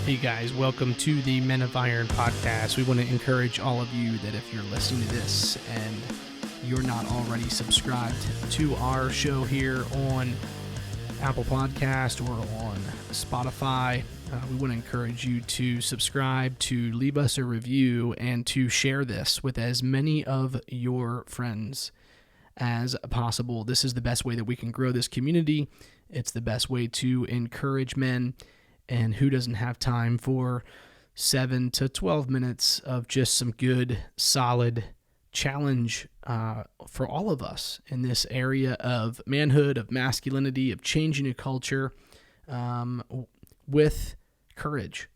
Hey guys, welcome to the Men of Iron podcast. We want to encourage all of you that if you're listening to this and you're not already subscribed to our show here on Apple Podcast or on Spotify, we want to encourage you to subscribe, to leave us a review, and to share this with as many of your friends as possible. This is the best way that we can grow this community. It's the best way to encourage men. And who doesn't have time for 7 to 12 minutes of just some good, solid challenge for all of us in this area of manhood, of masculinity, of changing a culture with courage.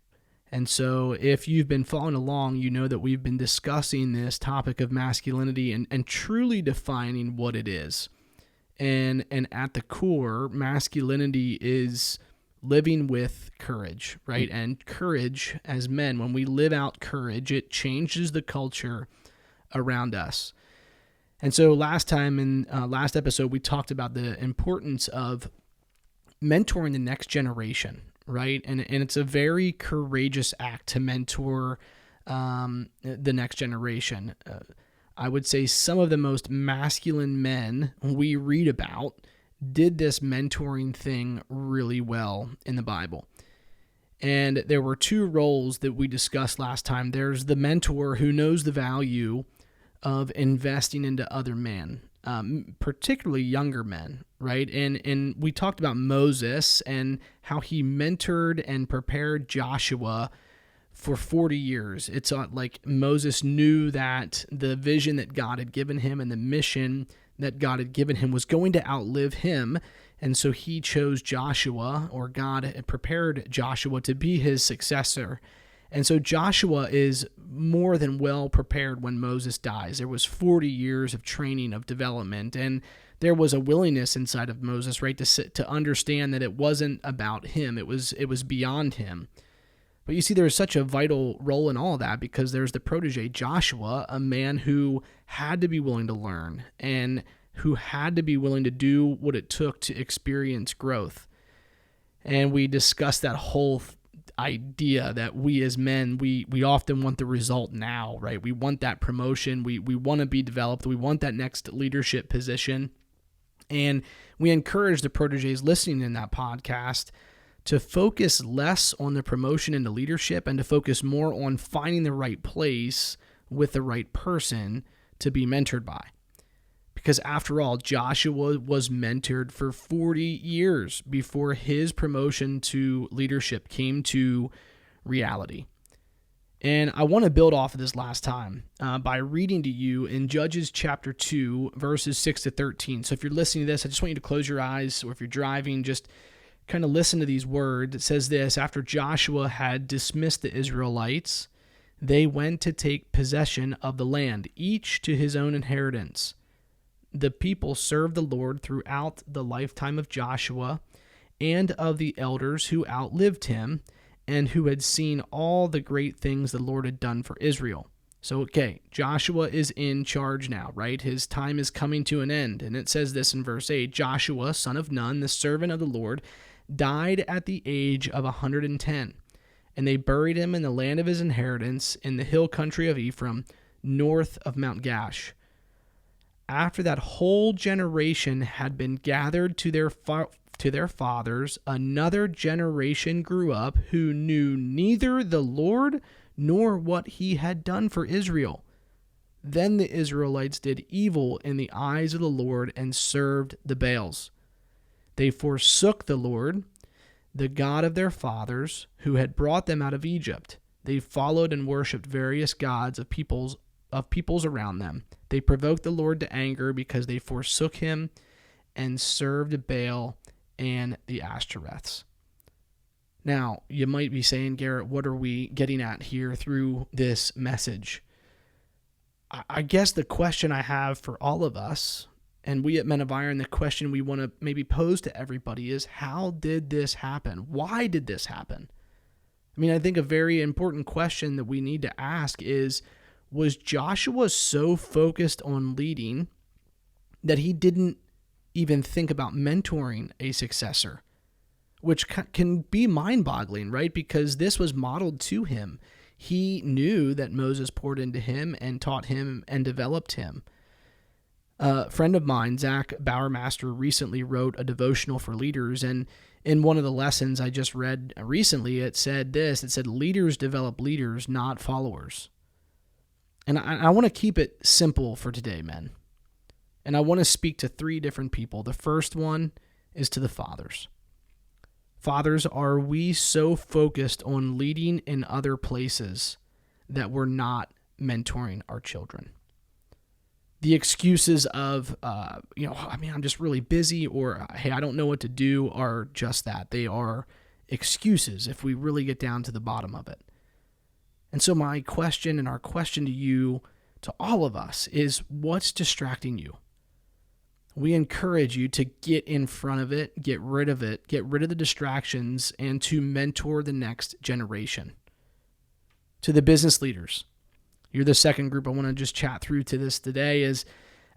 And so if you've been following along, you know that we've been discussing this topic of masculinity and truly defining what it is. And at the core, masculinity is living with courage, right? And courage as men, when we live out courage, it changes the culture around us. And so last episode, we talked about the importance of mentoring the next generation, right? And it's a very courageous act to mentor the next generation. I would say some of the most masculine men we read about did this mentoring thing really well in the Bible. And there were two roles that we discussed last time. There's the mentor who knows the value of investing into other men, particularly younger men, right? And we talked about Moses and how he mentored and prepared Joshua for 40 years. It's like Moses knew that the vision that God had given him and the mission that God had given him was going to outlive him, and so he chose Joshua, or God had prepared Joshua to be his successor. And so Joshua is more than well prepared when Moses dies. There was 40 years of training, of development, and there was a willingness inside of Moses, right, to understand that it wasn't about him. It was beyond him. But you see, there's such a vital role in all of that because there's the protege, Joshua, a man who had to be willing to learn and who had to be willing to do what it took to experience growth. And we discussed that whole idea that we as men, we often want the result now, right? We want that promotion. We want to be developed. We want that next leadership position. And we encourage the proteges listening in that podcast to focus less on the promotion into leadership and to focus more on finding the right place with the right person to be mentored by. Because after all, Joshua was mentored for 40 years before his promotion to leadership came to reality. And I want to build off of this last time by reading to you in Judges chapter 2, verses 6 to 13. So if you're listening to this, I just want you to close your eyes, or if you're driving, just kind of listen to these words. It says this: after Joshua had dismissed the Israelites, they went to take possession of the land, each to his own inheritance. The people served the Lord throughout the lifetime of Joshua and of the elders who outlived him and who had seen all the great things the Lord had done for Israel. So, okay, Joshua is in charge now, right? His time is coming to an end. And it says this in verse 8: Joshua, son of Nun, the servant of the Lord, died at the age of 110, and they buried him in the land of his inheritance in the hill country of Ephraim, north of Mount Gash. After that whole generation had been gathered to their fathers, another generation grew up who knew neither the Lord nor what he had done for Israel. Then the Israelites did evil in the eyes of the Lord and served the Baals. They forsook the Lord, the God of their fathers, who had brought them out of Egypt. They followed and worshipped various gods of peoples around them. They provoked the Lord to anger because they forsook him and served Baal and the Ashtoreths. Now, you might be saying, Garrett, what are we getting at here through this message? I guess the question I have for all of us, and we at Men of Iron, the question we want to maybe pose to everybody is, how did this happen? Why did this happen? I mean, I think a very important question that we need to ask is, was Joshua so focused on leading that he didn't even think about mentoring a successor? which can be mind-boggling, right? Because this was modeled to him. He knew that Moses poured into him and taught him and developed him. A friend of mine, Zac Bauermaster, recently wrote a devotional for leaders, and in one of the lessons I just read recently, it said this. It said, leaders develop leaders, not followers. And I want to keep it simple for today, men. And I want to speak to 3 different people. The first one is to the fathers. Fathers, are we so focused on leading in other places that we're not mentoring our children? The excuses of, I'm just really busy, or, hey, I don't know what to do, are just that. They are excuses if we really get down to the bottom of it. And so my question and our question to you, to all of us, is what's distracting you? We encourage you to get in front of it, get rid of the distractions, and to mentor the next generation. To the business leaders, you're the second group I want to just chat through to this today, is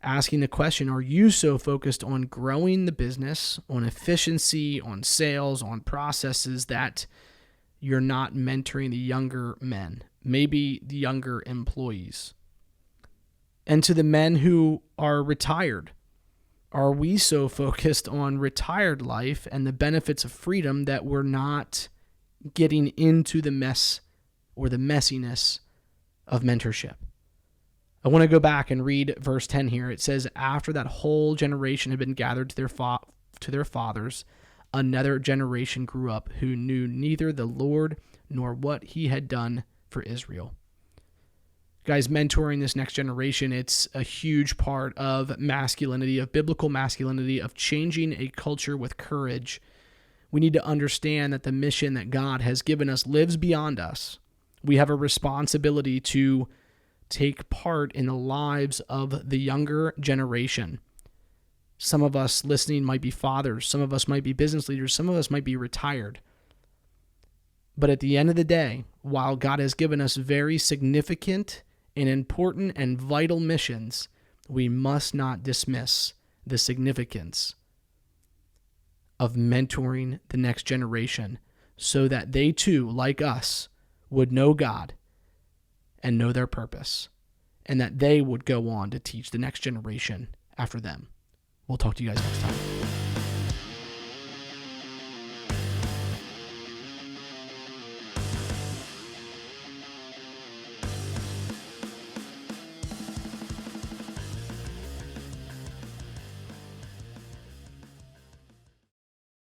asking the question, are you so focused on growing the business, on efficiency, on sales, on processes, that you're not mentoring the younger men, maybe the younger employees? And to the men who are retired, are we so focused on retired life and the benefits of freedom that we're not getting into the mess or the messiness of mentorship? I want to go back and read verse 10 here. It says, after that whole generation had been gathered to their fathers, another generation grew up who knew neither the Lord nor what he had done for Israel. Guys, mentoring this next generation, it's a huge part of masculinity, of biblical masculinity, of changing a culture with courage. We need to understand that the mission that God has given us lives beyond us. We have a responsibility to take part in the lives of the younger generation. Some of us listening might be fathers. Some of us might be business leaders. Some of us might be retired. But at the end of the day, while God has given us very significant and important and vital missions, we must not dismiss the significance of mentoring the next generation so that they too, like us, would know God and know their purpose, and that they would go on to teach the next generation after them. We'll talk to you guys next time.